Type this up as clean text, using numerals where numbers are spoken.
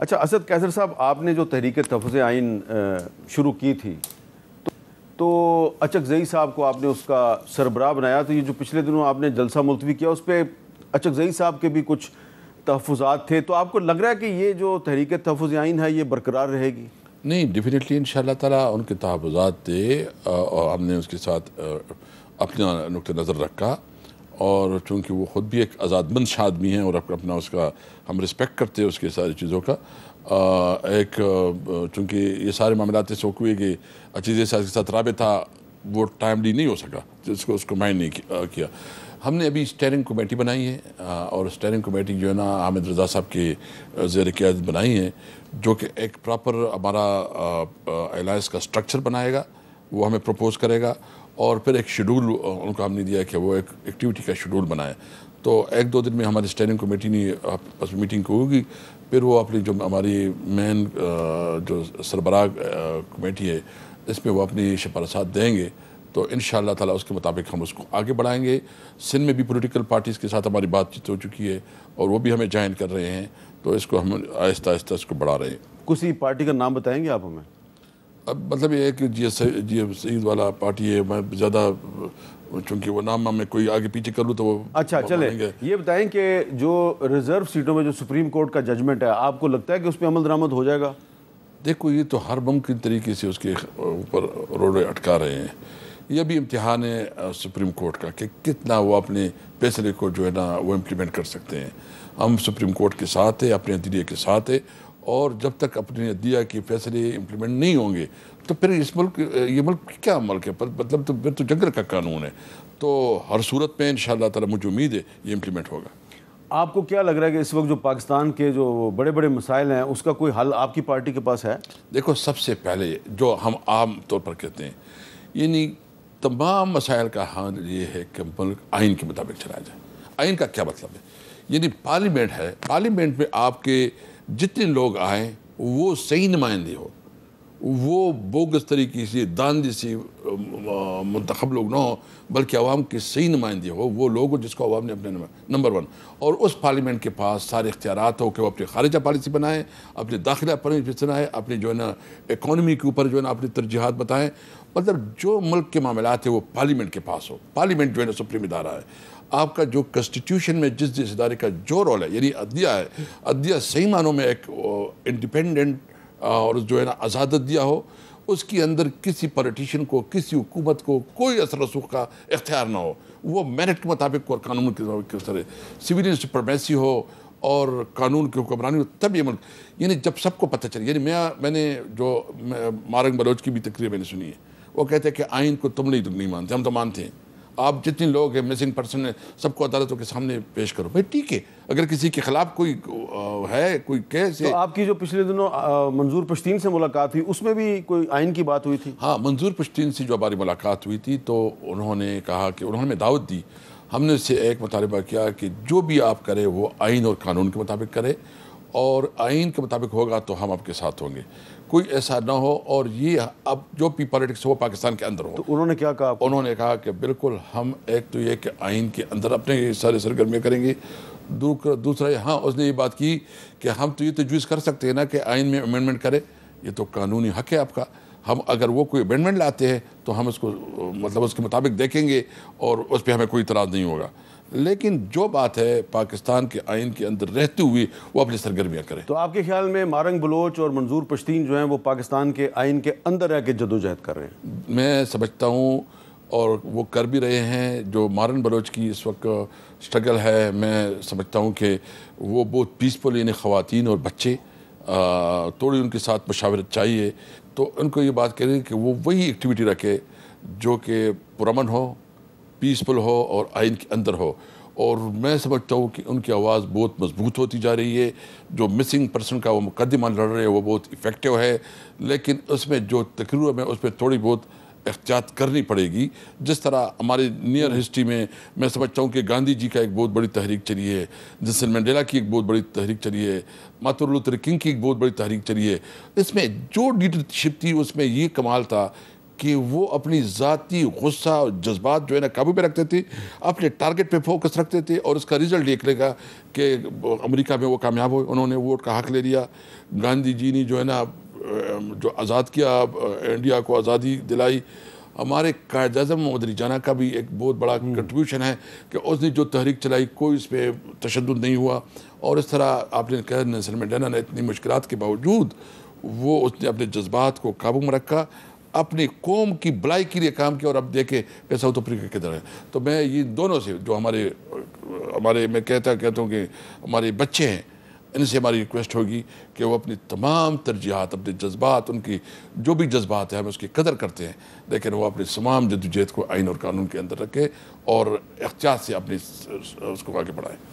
اچھا اسد قیصر صاحب، آپ نے جو تحریک تحفظ آئین شروع کی تھی تو اچکزئی صاحب کو آپ نے اس کا سربراہ بنایا، تو یہ جو پچھلے دنوں آپ نے جلسہ ملتوی کیا اس پہ اچکزئی صاحب کے بھی کچھ تحفظات تھے، تو آپ کو لگ رہا ہے کہ یہ جو تحریک تحفظ آئین ہے یہ برقرار رہے گی؟ نہیں، ڈیفینیٹلی انشاءاللہ تعالیٰ ان کے تحفظات تھے اور ہم نے اس کے ساتھ اپنا نقطہ نظر رکھا، اور چونکہ وہ خود بھی ایک آزاد مند آدمی ہیں اور اپنا اس کا ہم رسپیکٹ کرتے ہیں اس کے ساری چیزوں کا، چونکہ یہ سارے معاملات ایسے ہوئے کہ اچیزے صاحب کے ساتھ رابطہ وہ ٹائملی نہیں ہو سکا، اس کو مائنڈ نہیں کیا۔ ہم نے ابھی اسٹیئرنگ کمیٹی بنائی ہے اور اسٹیئرنگ کمیٹی جو ہے نا حامد رضا صاحب کے زیر قیادت بنائی ہے، جو کہ ایک پراپر ہمارا الائنس کا سٹرکچر بنائے گا، وہ ہمیں پروپوز کرے گا، اور پھر ایک شیڈول ان کو ہم نے دیا کہ وہ ایک ایکٹیویٹی کا شیڈول بنائے۔ تو ایک دو دن میں ہماری اسٹیئرنگ کمیٹی نے بس میٹنگ کو ہوگی، پھر وہ اپنی جو ہماری مین جو سربراہ کمیٹی ہے اس میں وہ اپنی شفارسات دیں گے، تو انشاءاللہ تعالیٰ اس کے مطابق ہم اس کو آگے بڑھائیں گے۔ سندھ میں بھی پولیٹیکل پارٹیز کے ساتھ ہماری بات چیت ہو چکی ہے اور وہ بھی ہمیں جوائن کر رہے ہیں، تو اس کو ہم آہستہ آہستہ اس کو بڑھا رہے ہیں۔ کسی پارٹی کا نام بتائیں گے آپ ہمیں؟ اب مطلب یہ ہے کہ جی سعید والا پارٹی ہے، میں زیادہ چونکہ وہ نام میں کوئی آگے پیچھے کر لوں تو وہ اچھا چلے یہ بتائیں کہ جو ریزرو سیٹوں میں جو سپریم کورٹ کا ججمنٹ ہے، آپ کو لگتا ہے کہ اس پہ عمل درآمد ہو جائے گا؟ دیکھو، یہ تو ہر ممکن طریقے سے اس کے اوپر روڑے اٹکا رہے ہیں۔ یہ بھی امتحان ہے سپریم کورٹ کا کہ کتنا وہ اپنے فیصلے کو جو ہے نا وہ امپلیمنٹ کر سکتے ہیں۔ ہم سپریم کورٹ کے ساتھ ہیں، اپنے عدلیہ کے ساتھ ہیں، اور جب تک اپنے عدلیہ کے فیصلے امپلیمنٹ نہیں ہوں گے تو پھر یہ ملک کیا ملک ہے؟ مطلب تو پھر تو جنگل کا قانون ہے۔ تو ہر صورت میں انشاءاللہ تعالیٰ مجھے امید ہے یہ امپلیمنٹ ہوگا۔ آپ کو کیا لگ رہا ہے کہ اس وقت جو پاکستان کے جو بڑے بڑے مسائل ہیں اس کا کوئی حل آپ کی پارٹی کے پاس ہے؟ دیکھو، سب سے پہلے جو ہم عام طور پر کہتے ہیں، یعنی تمام مسائل کا حل یہ ہے کہ ملک آئین کے مطابق چلایا جائے۔ آئین کا کیا مطلب ہے؟ یعنی پارلیمنٹ ہے، پارلیمنٹ میں آپ کے جتنے لوگ آئیں وہ صحیح نمائندے ہو، وہ بوگس طریقے سے داندی سے منتخب لوگ نہ ہو، بلکہ عوام کے صحیح نمائندے ہو، وہ لوگ جس کو عوام نے اپنے نمبر 1، اور اس پارلیمنٹ کے پاس سارے اختیارات ہو کہ وہ اپنی خارجہ پالیسی بنائیں، اپنے داخلہ پالیسی بنائیں، اپنی جو ہے نا اکانومی کے اوپر جو ہے نا اپنی ترجیحات بتائیں۔ مطلب جو ملک کے معاملات ہیں وہ پارلیمنٹ کے پاس ہو۔ پارلیمنٹ جو ہے نا سپریم ادارہ ہے۔ آپ کا جو کنسٹیٹیوشن میں جس ادارے کا جو رول ہے، یعنی عدلیہ ہے، عدلیہ صحیح معنوں میں ایک انڈیپینڈنٹ اور جو ہے نا آزاد عدلیہ ہو، اس کے اندر کسی پولیٹیشین کو، کسی حکومت کو کوئی اثر رسوخ کا اختیار نہ ہو، وہ میرٹ کے مطابق اور قانون کے طرح سویلین سپرمیسی ہو اور قانون کی حکمرانی ہو، تب یہ ملک، یعنی جب سب کو پتہ چلے۔ یعنی میں نے جو مارنگ بلوچ کی بھی تقریر میں نے سنی ہے، وہ کہتے ہیں کہ آئین کو تم نہیں مانتے، ہم تو مانتے ہیں۔ آپ جتنے لوگ ہیں مسنگ پرسن ہیں سب کو عدالتوں کے سامنے پیش کرو۔ بھائی ٹھیک ہے، اگر کسی کے خلاف کوئی ہے، کوئی کیس ہے۔ تو آپ کی جو پچھلے دنوں منظور پشتین سے ملاقات ہوئی اس میں بھی کوئی آئین کی بات ہوئی تھی؟ ہاں، منظور پشتین سے جو ہماری ملاقات ہوئی تھی تو انہوں نے کہا کہ انہوں نے ہمیں دعوت دی، ہم نے اس سے ایک مطالبہ کیا کہ جو بھی آپ کرے وہ آئین اور قانون کے مطابق کرے، اور آئین کے مطابق ہوگا تو ہم آپ کے ساتھ ہوں گے، کوئی ایسا نہ ہو اور یہ اب جو بھی پالیٹکس ہو پاکستان کے اندر ہو۔ تو انہوں نے کیا کہا؟ انہوں نے کہا کہ بالکل ہم ایک تو یہ کہ آئین کے اندر اپنے سارے سرگرمیاں کریں گے، دوسرا ہاں اس نے یہ بات کی کہ ہم تو یہ تجویز کر سکتے ہیں نا کہ آئین میں امینڈمنٹ کرے، یہ تو قانونی حق ہے آپ کا، ہم اگر وہ کوئی امینڈمنٹ لاتے ہیں تو ہم اس کو مطلب اس کے مطابق دیکھیں گے اور اس پہ ہمیں کوئی اعتراض نہیں ہوگا، لیکن جو بات ہے پاکستان کے آئین کے اندر رہتے ہوئے وہ اپنی سرگرمیاں کریں۔ تو آپ کے خیال میں مارنگ بلوچ اور منظور پشتین جو ہیں وہ پاکستان کے آئین کے اندر رہ کے جدوجہد کر رہے ہیں؟ میں سمجھتا ہوں اور وہ کر بھی رہے ہیں۔ جو مارن بلوچ کی اس وقت سٹرگل ہے، میں سمجھتا ہوں کہ وہ بہت پیسفل، یعنی خواتین اور بچے، تھوڑی ان کے ساتھ مشاورت چاہیے، تو ان کو یہ بات کریں کہ وہ وہی ایکٹیویٹی رکھے جو کہ پرامن ہو، پیسفل ہو اور آئین کے اندر ہو، اور میں سمجھتا ہوں کہ ان کی آواز بہت مضبوط ہوتی جا رہی ہے۔ جو مسنگ پرسن کا وہ مقدمہ لڑ رہے ہیں وہ بہت ایفیکٹیو ہے، لیکن اس میں جو تقریر میں اس پہ تھوڑی بہت احتیاط کرنی پڑے گی۔ جس طرح ہماری نیئر ہسٹری میں سمجھتا ہوں کہ گاندھی جی کا ایک بہت بڑی تحریک چلی ہے، نیلسن منڈیلا کی ایک بہت بڑی تحریک چلی ہے، مارٹن لوتھر کنگ کی ایک بہت بڑی تحریک چلی ہے۔ اس میں جو لیڈرشپ تھی اس میں یہ کمال تھا کہ وہ اپنی ذاتی غصہ اور جذبات جو ہے نا قابو پہ رکھتے تھے، اپنے ٹارگٹ پہ فوکس رکھتے تھے، اور اس کا رزلٹ دیکھ لے گا کہ امریکہ میں وہ کامیاب ہوئے، انہوں نے ووٹ کا حق لے لیا۔ گاندھی جی نے جو ہے نا جو آزاد کیا، انڈیا کو آزادی دلائی۔ ہمارے قائد اعظم محمد علی جناح کا بھی ایک بہت بڑا کنٹریبیوشن ہے کہ اس نے جو تحریک چلائی، کوئی اس پہ تشدد نہیں ہوا، اور اس طرح آپ نے کہا نیلسن منڈیلا نے اتنی مشکلات کے باوجود وہ اس نے اپنے جذبات کو قابو میں رکھا، اپنی قوم کی بھلائی کے لیے کام کیا، اور اب دیکھیں کہ ساؤتھ افریقہ کدھر ہے۔ تو میں یہ دونوں سے جو ہمارے میں کہتا ہوں کہ ہمارے بچے ہیں، ان سے ہماری ریکویسٹ ہوگی کہ وہ اپنی تمام ترجیحات، اپنے جذبات، ان کی جو بھی جذبات ہیں ہم اس کی قدر کرتے ہیں، لیکن وہ اپنی تمام جدوجہد کو آئین اور قانون کے اندر رکھے اور احتیاط سے اپنی اس کو آگے بڑھائیں۔